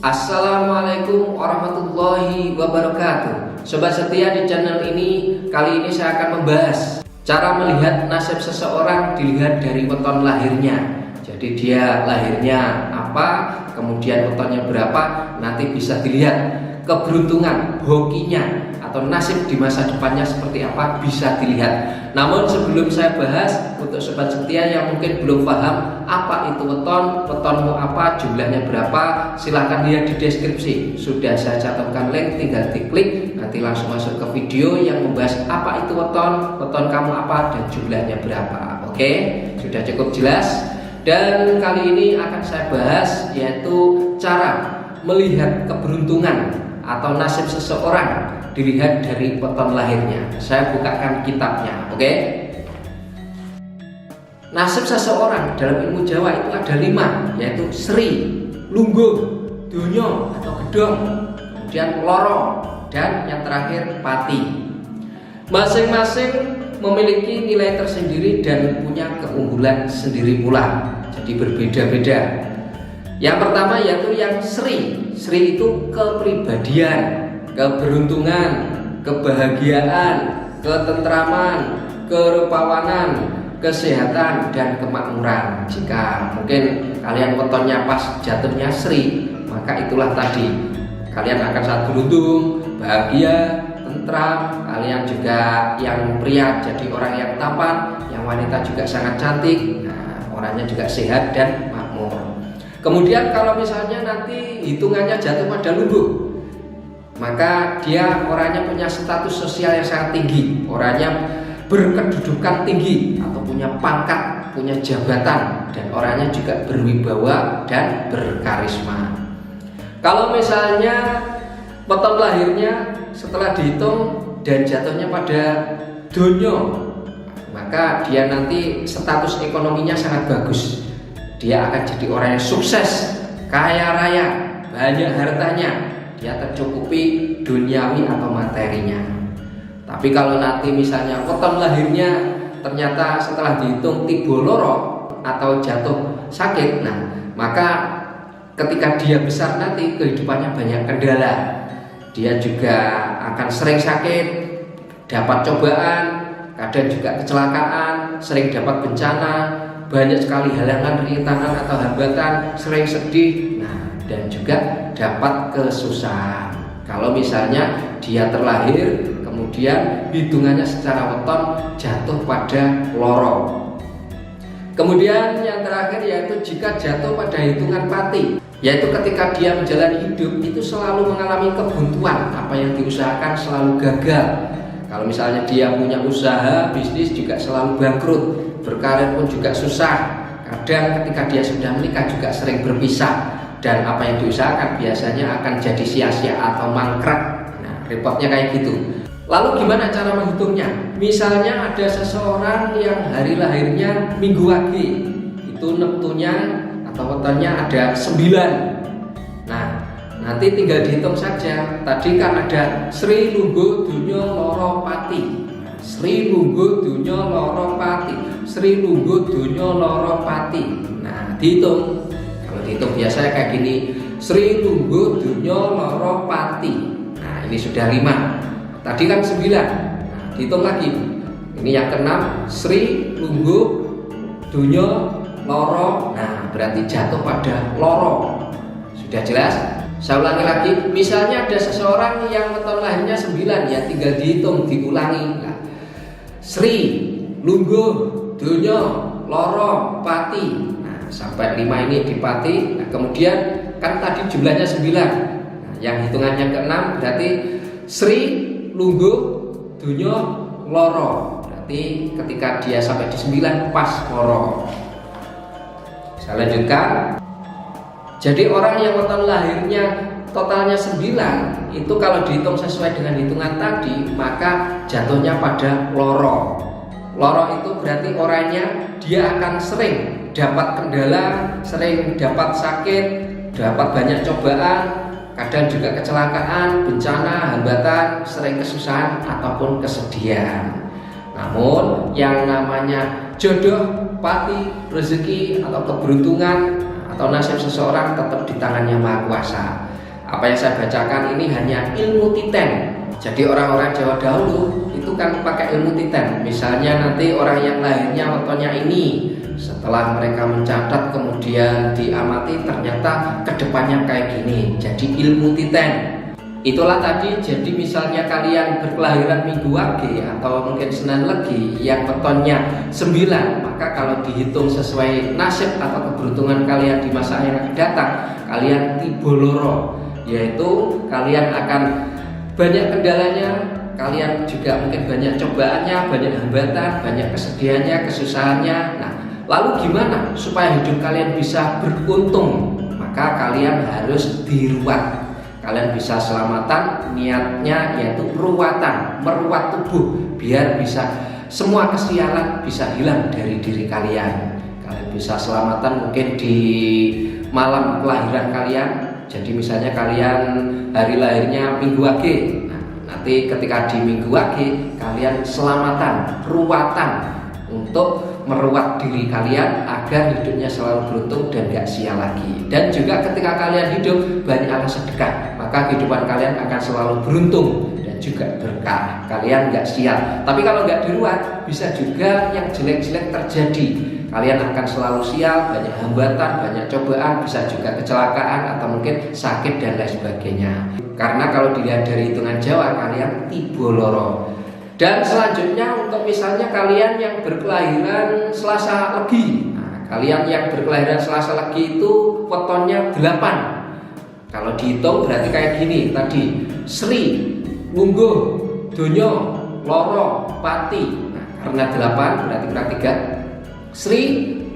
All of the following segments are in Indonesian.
Assalamualaikum warahmatullahi wabarakatuh. Sobat setia di channel ini, kali ini saya akan membahas cara melihat nasib seseorang dilihat dari weton lahirnya. Jadi dia lahirnya apa, kemudian wetonnya berapa, nanti bisa dilihat keberuntungan, hokinya, atau nasib di masa depannya seperti apa bisa dilihat. Namun sebelum saya bahas, untuk sobat setia yang mungkin belum paham apa itu weton, wetonmu apa, jumlahnya berapa, silahkan lihat di deskripsi. Sudah saya catatkan link, tinggal diklik, nanti langsung masuk ke video yang membahas apa itu weton, weton kamu apa, dan jumlahnya berapa. Oke, sudah cukup jelas. Dan kali ini akan saya bahas yaitu cara melihat keberuntungan atau nasib seseorang dilihat dari weton lahirnya. Saya bukakan kitabnya, oke? Nasib seseorang dalam ilmu Jawa itu ada 5, yaitu Sri, Lungguh, Donyo atau Gedong, kemudian Loro, dan yang terakhir Pati. Masing-masing memiliki nilai tersendiri dan punya keunggulan sendiri pula, jadi berbeda-beda. Yang pertama yaitu yang Sri. Sri itu kepribadian, keberuntungan, kebahagiaan, ketentraman, kerupawanan, kesehatan, dan kemakmuran. Jika mungkin kalian wetonnya pas jatuhnya Sri, maka itulah tadi kalian akan sangat beruntung, bahagia, tentram. Kalian juga yang pria jadi orang yang tampan, yang wanita juga sangat cantik. Nah, orangnya juga sehat dan makmur. Kemudian kalau misalnya nanti hitungannya jatuh pada Lungguh, maka dia orangnya punya status sosial yang sangat tinggi, orangnya berkedudukan tinggi atau punya pangkat, punya jabatan, dan orangnya juga berwibawa dan berkarisma. Kalau misalnya weton lahirnya setelah dihitung dan jatuhnya pada Donyo, maka dia nanti status ekonominya sangat bagus. Dia akan jadi orang yang sukses, kaya raya, banyak hartanya, dia tercukupi duniawi atau materinya. Tapi kalau nanti misalnya weton lahirnya ternyata setelah dihitung tiba loro atau jatuh sakit, nah maka ketika dia besar nanti kehidupannya banyak kendala. Dia juga akan sering sakit, dapat cobaan, kadang juga kecelakaan, sering dapat bencana, banyak sekali halangan, rintangan atau hambatan, sering sedih, nah dan juga dapat kesusahan. Kalau misalnya dia terlahir kemudian hitungannya secara weton jatuh pada loro. Kemudian yang terakhir yaitu jika jatuh pada hitungan Pati, yaitu ketika dia menjalani hidup itu selalu mengalami kebuntuan, apa yang diusahakan selalu gagal. Kalau misalnya dia punya usaha, bisnis juga selalu bangkrut, berkarir pun juga susah. Kadang ketika dia sudah menikah juga sering berpisah, dan apa yang diusahakan biasanya akan jadi sia-sia atau mangkrak. Nah, repotnya kayak gitu. Lalu gimana cara menghitungnya? Misalnya ada seseorang yang hari lahirnya Minggu Wage, itu neptunya atau wetonnya ada 9. Nah, nanti tinggal dihitung saja. Tadi kan ada Sri, Lungguh, Donyo, Loro, Pati. Sri, Lungguh, Donyo, Loro, Pati. Sri, Lungguh, Donyo, Loro, Pati. Nah, dihitung. Kalau dihitung biasanya kayak gini, Sri, Lungguh, Donyo, Loro, Pati. Nah, ini sudah 5. Tadi kan 9. Nah, dihitung lagi. Ini yang ke-6, Sri, Lungguh, Donyo, Loro. Nah, berarti jatuh pada Loro. Sudah jelas? Saya ulangi lagi. Misalnya ada seseorang yang weton lahirnya 9, ya tinggal dihitung, diulangi. Nah, Sri, Lungguh, Donyo, Loro, Pati. Nah, sampai 5 ini di Pati. Nah, kemudian kan tadi jumlahnya 9. Nah, yang hitungannya ke-6 berarti Sri, Lungguh, Donyo, Loro. Berarti ketika dia sampai di 9 pas Loro. Saya lanjutkan. Jadi orang yang weton lahirnya totalnya 9 itu kalau dihitung sesuai dengan hitungan tadi, maka jatuhnya pada Loro. Loro itu berarti orangnya dia akan sering dapat kendala, sering dapat sakit, dapat banyak cobaan, kadang juga kecelakaan, bencana, hambatan, sering kesusahan ataupun kesedihan. Namun yang namanya jodoh, pati, rezeki atau keberuntungan atau nasib seseorang tetap di tangannya Maha Kuasa. Apa yang saya bacakan ini hanya ilmu titen. Jadi orang-orang Jawa dahulu itu kan pakai ilmu titen. Misalnya nanti orang yang lahirnya wetonnya ini, setelah mereka mencatat kemudian diamati ternyata kedepannya kayak gini. Jadi ilmu titen. Itulah tadi, jadi misalnya kalian berkelahiran Minggu Wage atau mungkin Senin Legi yang wetonnya 9, maka kalau dihitung sesuai nasib atau keberuntungan kalian di masa yang akan datang, kalian tiboloro, yaitu kalian akan banyak kendalanya, kalian juga mungkin banyak cobaannya, banyak hambatan, banyak kesedihannya, kesusahannya. Nah, lalu gimana supaya hidup kalian bisa beruntung? Maka kalian harus diruat. Kalian bisa selamatan, niatnya yaitu ruwatan, meruat tubuh biar bisa semua kesialan bisa hilang dari diri kalian. Kalian bisa selamatan mungkin di malam kelahiran kalian. Jadi misalnya kalian hari lahirnya Minggu Wage, nah, nanti ketika di Minggu Wage kalian selamatan, ruwatan untuk meruat diri kalian agar hidupnya selalu beruntung dan gak sial lagi. Dan juga ketika kalian hidup banyaklah sedekah, maka kehidupan kalian akan selalu beruntung dan juga berkah. Kalian gak sial. Tapi kalau gak diruat, bisa juga yang jelek-jelek terjadi. Kalian akan selalu sial, banyak hambatan, banyak cobaan, bisa juga kecelakaan atau mungkin sakit dan lain sebagainya. Karena kalau dilihat dari hitungan Jawa, kalian tiboloro. Dan selanjutnya untuk misalnya kalian yang berkelahiran Selasa Legi. Nah, kalian yang berkelahiran Selasa Legi itu wetonnya 8. Kalau dihitung berarti kayak gini tadi: Sri, Lungguh, Donyo, Loro, Pati. Nah, karena 8 berarti kurang 3. Sri,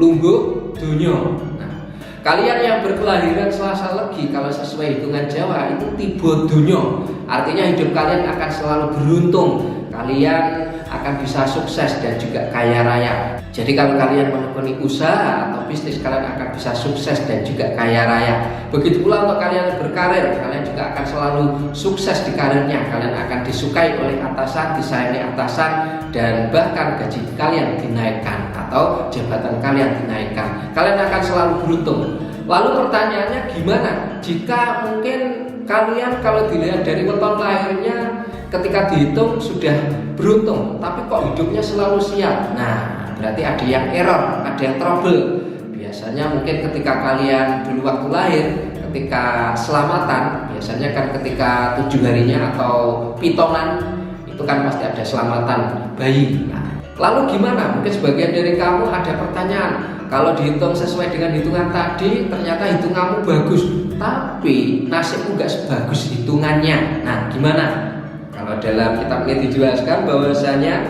Lungguh, Donyo. Nah, kalian yang berkelahiran Selasa Legi kalau sesuai hitungan Jawa itu tiba donyo. Artinya hidup kalian akan selalu beruntung. Kalian akan bisa sukses dan juga kaya raya. Jadi kalau kalian menekuni usaha atau bisnis, kalian akan bisa sukses dan juga kaya raya. Begitu pula untuk kalian berkarir, kalian juga akan selalu sukses di karirnya. Kalian akan disukai oleh atasan, disayangi atasan, dan bahkan gaji kalian dinaikkan atau jabatan kalian dinaikkan. Kalian akan selalu beruntung. Lalu pertanyaannya gimana jika mungkin kalian kalau dilihat dari weton lahirnya ketika dihitung sudah beruntung, tapi kok hidupnya selalu sial? Nah, berarti ada yang error, ada yang trouble. Biasanya mungkin ketika kalian dulu waktu lahir, ketika selamatan, biasanya kan ketika 7 harinya atau pitonan, itu kan pasti ada selamatan bayi. Nah, lalu gimana? Mungkin sebagian dari kamu ada pertanyaan, kalau dihitung sesuai dengan hitungan tadi, ternyata hitunganmu bagus, tapi nasibmu gak sebagus hitungannya. Nah, gimana? Kalau dalam kitab ini dijelaskan bahwasanya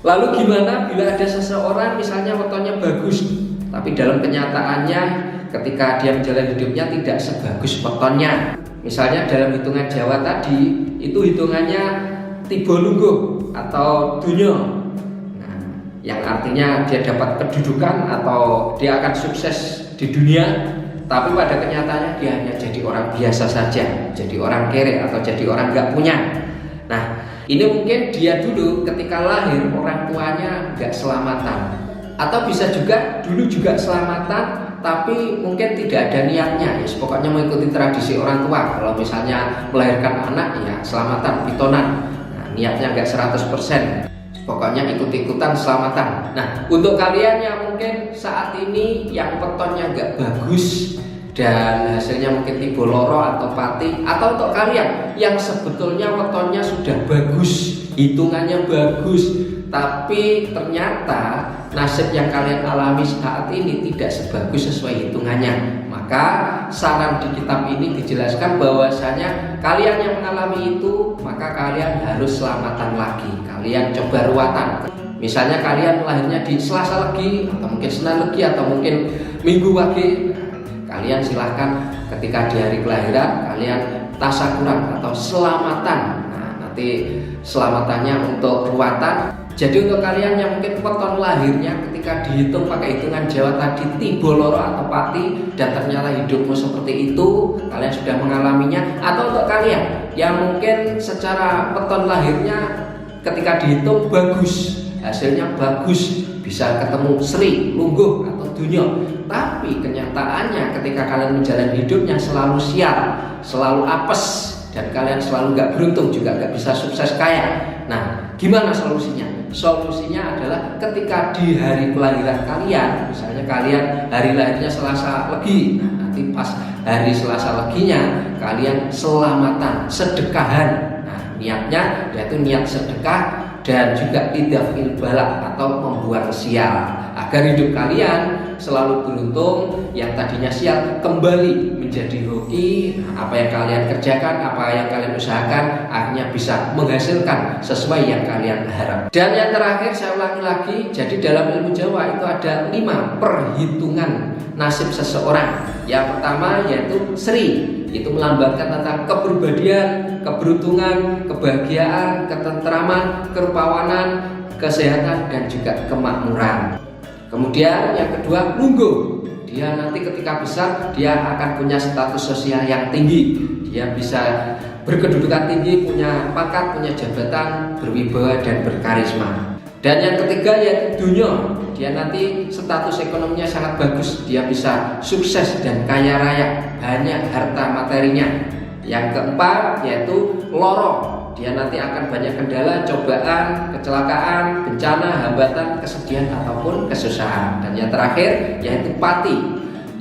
lalu gimana bila ada seseorang misalnya wetonnya bagus, tapi dalam kenyataannya ketika dia menjalani hidupnya tidak sebagus wetonnya. Misalnya dalam hitungan Jawa tadi itu hitungannya tiba lungguh atau dunyo. Nah, yang artinya dia dapat kedudukan atau dia akan sukses di dunia, tapi pada kenyataannya dia hanya jadi orang biasa saja, jadi orang kere atau jadi orang gak punya. Nah, ini mungkin dia dulu ketika lahir orang tuanya gak selamatan, atau bisa juga dulu juga selamatan tapi mungkin tidak ada niatnya, ya pokoknya mengikuti tradisi orang tua. Kalau misalnya melahirkan anak ya selamatan, pitonan. Nah, niatnya gak 100%. Pokoknya ikut-ikutan selamatan. Nah, untuk kalian yang mungkin saat ini yang wetonnya gak bagus dan hasilnya mungkin tiba loro atau pati, atau untuk kalian yang sebetulnya wetonnya sudah bagus, hitungannya bagus, tapi ternyata nasib yang kalian alami saat ini tidak sebagus sesuai hitungannya, maka saran di kitab ini dijelaskan bahwasanya kalian yang mengalami itu, maka kalian harus selamatan lagi. Kalian coba ruatan. Misalnya kalian lahirnya di Selasa Legi atau mungkin Senin Legi atau mungkin Minggu Wage, kalian silahkan ketika di hari kelahiran kalian tasakuran atau selamatan. Nah, nanti selamatannya untuk ruatan. Jadi untuk kalian yang mungkin weton lahirnya ketika dihitung pakai hitungan Jawa tadi tiba loro atau pati dan ternyata hidupmu seperti itu, kalian sudah mengalaminya. Atau untuk kalian yang mungkin secara weton lahirnya ketika dihitung bagus, hasilnya bagus, bisa ketemu Sri, Lungguh atau Dunyo. Tapi kenyataannya ketika kalian menjalani hidupnya selalu sial, selalu apes, dan kalian selalu gak beruntung, juga gak bisa sukses kaya. Nah, gimana solusinya? Solusinya adalah ketika di hari kelahiran kalian, misalnya kalian hari lahirnya Selasa Legi, nah nanti pas hari Selasa Leginya kalian selamatan, sedekahan. Nah, niatnya yaitu niat sedekah dan juga idafil balak atau membuang sial, agar hidup kalian selalu beruntung, yang tadinya sial kembali menjadi hoki. Nah, apa yang kalian kerjakan, apa yang kalian usahakan akhirnya bisa menghasilkan sesuai yang kalian harap. Dan yang terakhir saya ulangi lagi, jadi dalam ilmu Jawa itu ada 5 perhitungan nasib seseorang. Yang pertama yaitu Sri, itu melambangkan tentang kepribadian, keberuntungan, kebahagiaan, ketentraman, kerupawanan, kesehatan, dan juga kemakmuran. Kemudian yang kedua Lungguh, dia nanti ketika besar dia akan punya status sosial yang tinggi, dia bisa berkedudukan tinggi, punya pangkat, punya jabatan, berwibawa dan berkarisma. Dan yang ketiga yaitu Dunyo, dia nanti status ekonominya sangat bagus, dia bisa sukses dan kaya raya, banyak harta materinya. Yang keempat yaitu Loro, dia nanti akan banyak kendala, cobaan, kecelakaan, bencana, hambatan, kesedihan ataupun kesusahan. Dan yang terakhir yaitu Pati,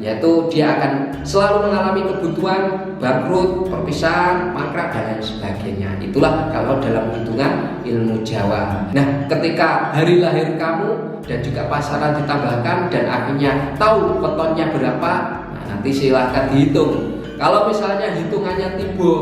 yaitu dia akan selalu mengalami kebutuhan, bangkrut, perpisahan, mangkrak, dan lain sebagainya. Itulah kalau dalam hitungan ilmu Jawa. Nah, ketika hari lahir kamu dan juga pasaran ditambahkan dan akhirnya tahu wetonnya berapa, nah nanti silahkan dihitung. Kalau misalnya hitungannya tiba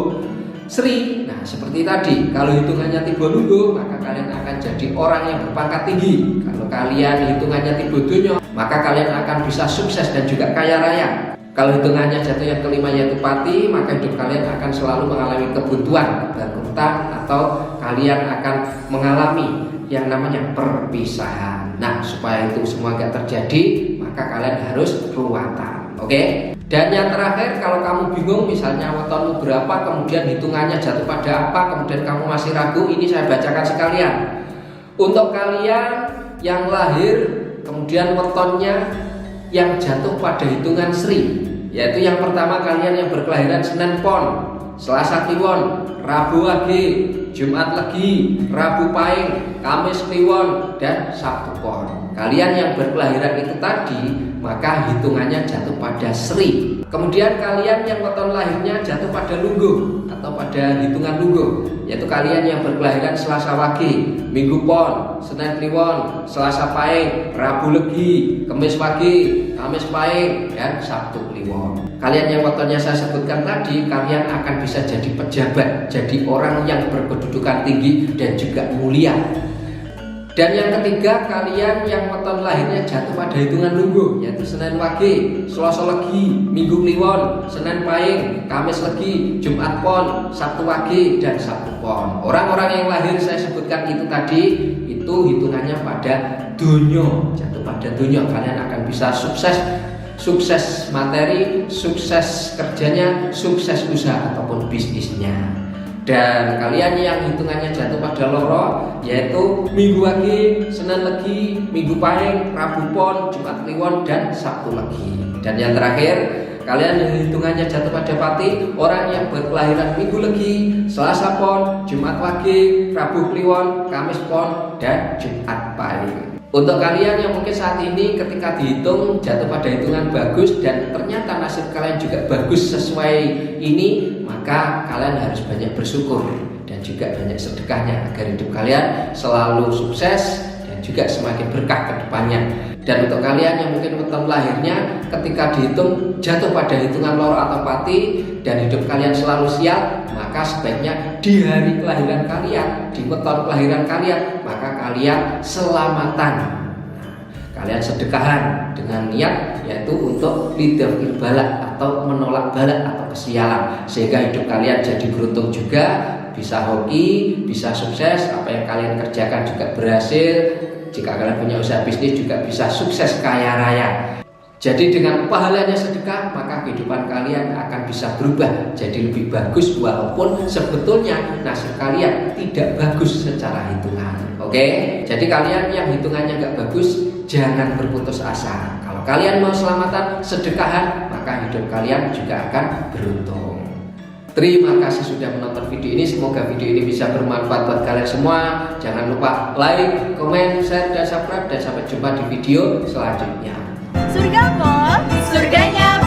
Sri, nah seperti tadi, kalau hitungannya tiba Lungguh, maka kalian akan jadi orang yang berpangkat tinggi. Kalau kalian hitungannya tiba Dunyo, maka kalian akan bisa sukses dan juga kaya raya. Kalau hitungannya jatuh yang kelima yaitu Pati, maka hidup kalian akan selalu mengalami kebuntuan, kebangkrutan, atau kalian akan mengalami yang namanya perpisahan. Nah, supaya itu semua gak terjadi, maka kalian harus ruwatan. Oke? Dan yang terakhir, kalau kamu bingung misalnya wetonmu berapa, kemudian hitungannya jatuh pada apa, kemudian kamu masih ragu, ini saya bacakan sekalian. Untuk kalian yang lahir kemudian wetonnya yang jatuh pada hitungan Sri, yaitu yang pertama kalian yang berkelahiran Senin Pon, Selasa Kliwon, Rabu Wage, Jumat Legi, Rabu Pahing, Kamis Kliwon, dan Sabtu Pon. Kalian yang berkelahiran itu tadi, maka hitungannya jatuh pada Sri. Kemudian kalian yang weton lahirnya jatuh pada Lungguh atau pada hitungan Lungguh, yaitu kalian yang berkelahiran Selasa Wage, Minggu Pon, Senin Kliwon, Selasa Pahing, Rabu Legi, Kamis Wage, Kamis Pahing, dan Sabtu Kliwon. Kalian yang wetonnya saya sebutkan tadi, kalian akan bisa jadi pejabat, jadi orang yang berkedudukan tinggi dan juga mulia. Dan yang ketiga, kalian yang weton lahirnya jatuh pada hitungan Lungguh, yaitu Senin Wage, Selasa Legi, Minggu Kliwon, Senin Pahing, Kamis Legi, Jumat Pon, Sabtu Wage, dan Sabtu Pon. Orang-orang yang lahir saya sebutkan itu tadi, itu hitungannya pada Dunyo, jatuh pada Dunyo. Kalian akan bisa sukses, sukses materi, sukses kerjanya, sukses usaha ataupun bisnisnya. Dan kalian yang hitungannya jatuh pada Loro, yaitu Minggu Wage, Senin Legi, Minggu Pahing, Rabu Pon, Jumat Kliwon, dan Sabtu Legi. Dan yang terakhir, kalian yang hitungannya jatuh pada Pati, orang yang berkelahiran Minggu Legi, Selasa Pon, Jumat Wage, Rabu Kliwon, Kamis Pon, dan Jumat Pahing. Untuk kalian yang mungkin saat ini ketika dihitung jatuh pada hitungan bagus dan ternyata nasib kalian juga bagus sesuai ini, maka kalian harus banyak bersyukur dan juga banyak sedekahnya agar hidup kalian selalu sukses dan juga semakin berkah ke depannya. Dan untuk kalian yang mungkin weton lahirnya ketika dihitung jatuh pada hitungan Loro atau Pati dan hidup kalian selalu sial, maka sebaiknya di hari kelahiran kalian, di weton kelahiran kalian, maka kalian selamatan. Kalian sedekahan dengan niat yaitu untuk lidafil balak atau menolak balak atau kesialan, sehingga hidup kalian jadi beruntung juga, bisa hoki, bisa sukses, apa yang kalian kerjakan juga berhasil. Jika kalian punya usaha bisnis juga bisa sukses kaya raya. Jadi dengan pahalanya sedekah, maka kehidupan kalian akan bisa berubah jadi lebih bagus, walaupun sebetulnya nasib kalian tidak bagus secara hitungan. Oke, jadi kalian yang hitungannya nggak bagus, jangan berputus asa. Kalau kalian mau selamatan, sedekahan, maka hidup kalian juga akan beruntung. Terima kasih sudah menonton video ini. Semoga video ini bisa bermanfaat buat kalian semua. Jangan lupa like, komen, share, dan subscribe. Dan sampai jumpa di video selanjutnya. Surga Mall, surganya